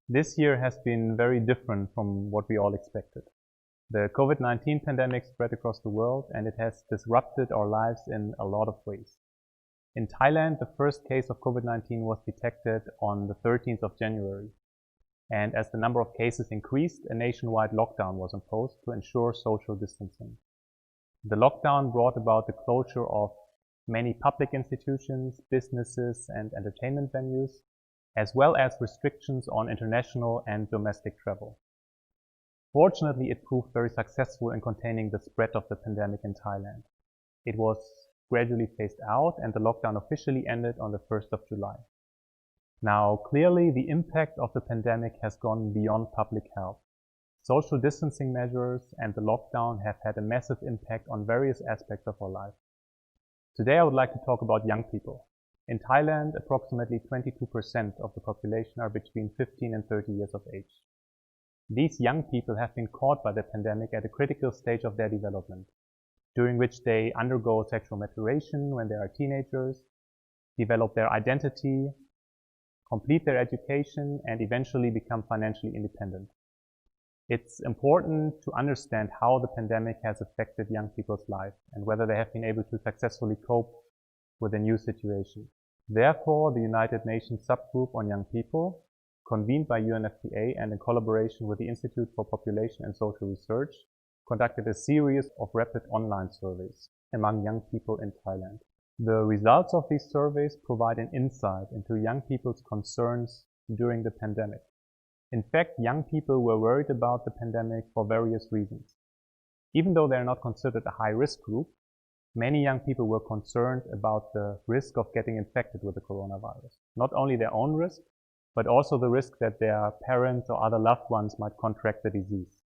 This year has been very different from what we all expected. The COVID-19 pandemic spread across the world and it has disrupted our lives in a lot of ways. In Thailand, the first case of COVID-19 was detected on the 13th of January. And as the number of cases increased, a nationwide lockdown was imposed to ensure social distancing. The lockdown brought about the closure of many public institutions, businesses and entertainment venues, as well as restrictions on international and domestic travel. Fortunately, it proved very successful in containing the spread of the pandemic in Thailand. It was gradually phased out and the lockdown officially ended on the 1st of July. Now, clearly the impact of the pandemic has gone beyond public health. Social distancing measures and the lockdown have had a massive impact on various aspects of our life. Today I would like to talk about young people. In Thailand, approximately 22% of the population are between 15 and 30 years of age. These young people have been caught by the pandemic at a critical stage of their development, during which they undergo sexual maturation when they are teenagers, develop their identity, complete their education, and eventually become financially independent. It's important to understand how the pandemic has affected young people's life and whether they have been able to successfully cope with the new situation. Therefore, the United Nations subgroup on young people, convened by UNFPA and in collaboration with the Institute for Population and Social Research, conducted a series of rapid online surveys among young people in Thailand. The results of these surveys provide an insight into young people's concerns during the pandemic. In fact, young people were worried about the pandemic for various reasons. Even though they are not considered a high-risk group, many young people were concerned about the risk of getting infected with the coronavirus. Not only their own risk, but also the risk that their parents or other loved ones might contract the disease.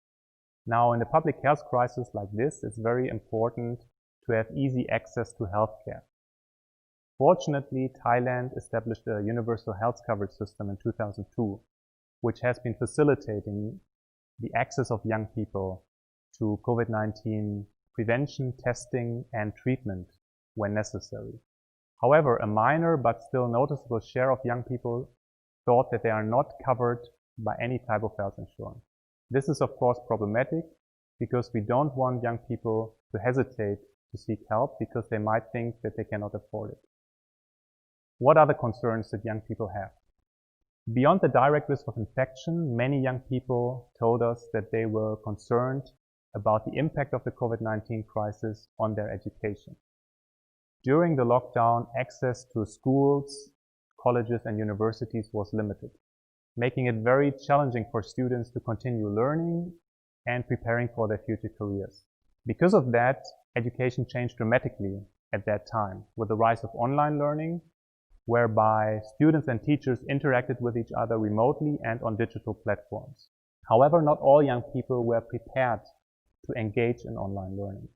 Now, in a public health crisis like this, it's very important to have easy access to healthcare. Fortunately, Thailand established a universal health coverage system in 2002, which has been facilitating the access of young people to COVID-19 prevention, testing, and treatment when necessary. However, a minor but still noticeable share of young people thought that they are not covered by any type of health insurance. This is of course problematic because we don't want young people to hesitate to seek help because they might think that they cannot afford it. What are the concerns that young people have? Beyond the direct risk of infection, many young people told us that they were concerned about the impact of the COVID-19 crisis on their education. During the lockdown, access to schools, colleges and universities was limited, making it very challenging for students to continue learning and preparing for their future careers. Because of that, education changed dramatically at that time with the rise of online learning, whereby students and teachers interacted with each other remotely and on digital platforms. However, not all young people were prepared to engage in online learning.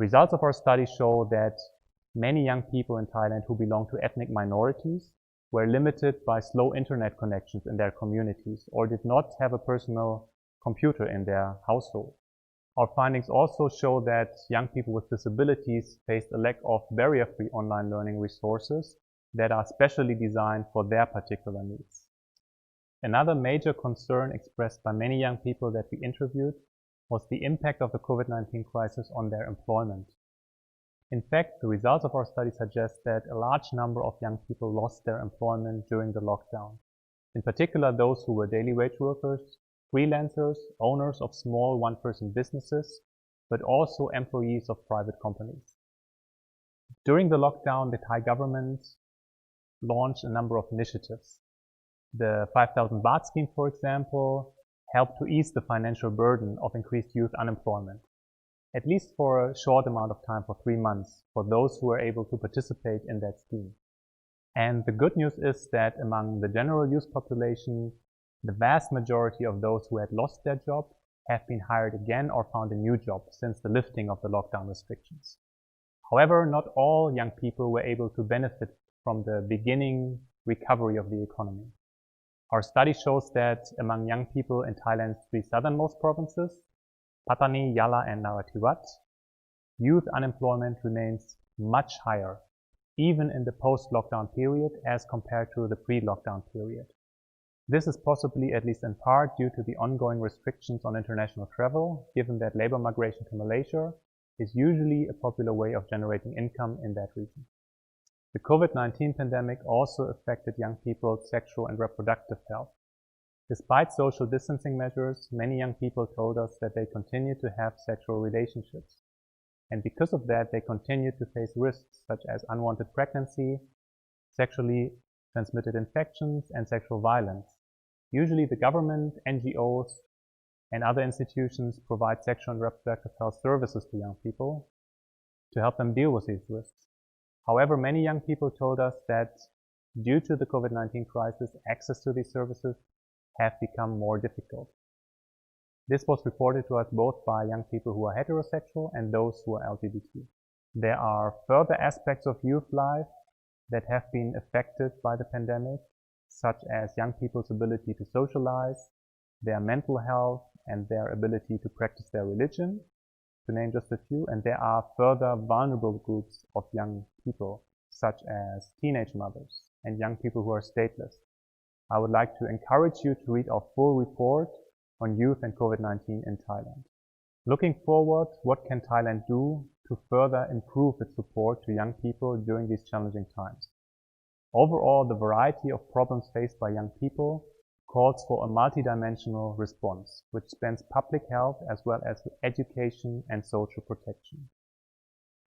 Results of our study show that many young people in Thailand who belong to ethnic minorities were limited by slow internet connections in their communities or did not have a personal computer in their household. Our findings also show that young people with disabilities faced a lack of barrier-free online learning resources that are specially designed for their particular needs. Another major concern expressed by many young people that we interviewed was the impact of the COVID-19 crisis on their employment. In fact, the results of our study suggest that a large number of young people lost their employment during the lockdown. In particular, those who were daily wage workers, freelancers, owners of small one-person businesses, but also employees of private companies. During the lockdown, the Thai government launched a number of initiatives. The 5,000 baht scheme, for example, helped to ease the financial burden of increased youth unemployment, at least for a short amount of time, for 3 months, for those who were able to participate in that scheme. And the good news is that among the general youth population, the vast majority of those who had lost their job have been hired again or found a new job since the lifting of the lockdown restrictions. However, not all young people were able to benefit from the beginning recovery of the economy. Our study shows that among young people in Thailand's 3 southernmost provinces, Pattani, Yala and Narathiwat, youth unemployment remains much higher, even in the post-lockdown period as compared to the pre-lockdown period. This is possibly, at least in part, due to the ongoing restrictions on international travel, given that labor migration to Malaysia is usually a popular way of generating income in that region. The COVID-19 pandemic also affected young people's sexual and reproductive health. Despite social distancing measures, many young people told us that they continue to have sexual relationships. And because of that, they continue to face risks such as unwanted pregnancy, sexually transmitted infections, and sexual violence. Usually the government, NGOs, and other institutions provide sexual and reproductive health services to young people to help them deal with these risks. However, many young people told us that due to the COVID-19 crisis, access to these services have become more difficult. This was reported to us both by young people who are heterosexual and those who are LGBT. There are further aspects of youth life that have been affected by the pandemic, such as young people's ability to socialize, their mental health, and their ability to practice their religion, to name just a few. And there are further vulnerable groups of young people, such as teenage mothers and young people who are stateless. I would like to encourage you to read our full report on youth and COVID-19 in Thailand. Looking forward, what can Thailand do to further improve its support to young people during these challenging times? Overall, the variety of problems faced by young people calls for a multidimensional response, which spans public health as well as education and social protection.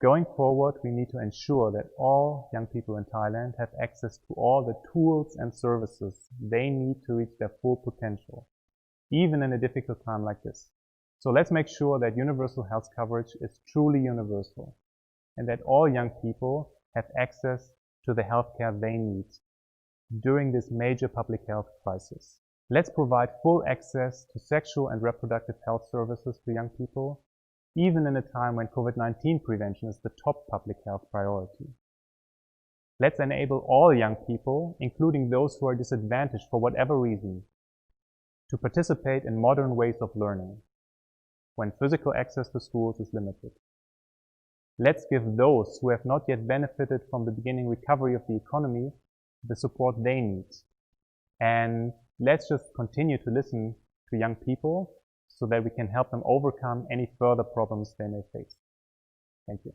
Going forward, we need to ensure that all young people in Thailand have access to all the tools and services they need to reach their full potential, even in a difficult time like this. So let's make sure that universal health coverage is truly universal and that all young people have access to the healthcare they need during this major public health crisis. Let's provide full access to sexual and reproductive health services to young people, even in a time when COVID-19 prevention is the top public health priority. Let's enable all young people, including those who are disadvantaged for whatever reason, to participate in modern ways of learning when physical access to schools is limited. Let's give those who have not yet benefited from the beginning recovery of the economy the support they need. And let's just continue to listen to young people so that we can help them overcome any further problems they may face. Thank you.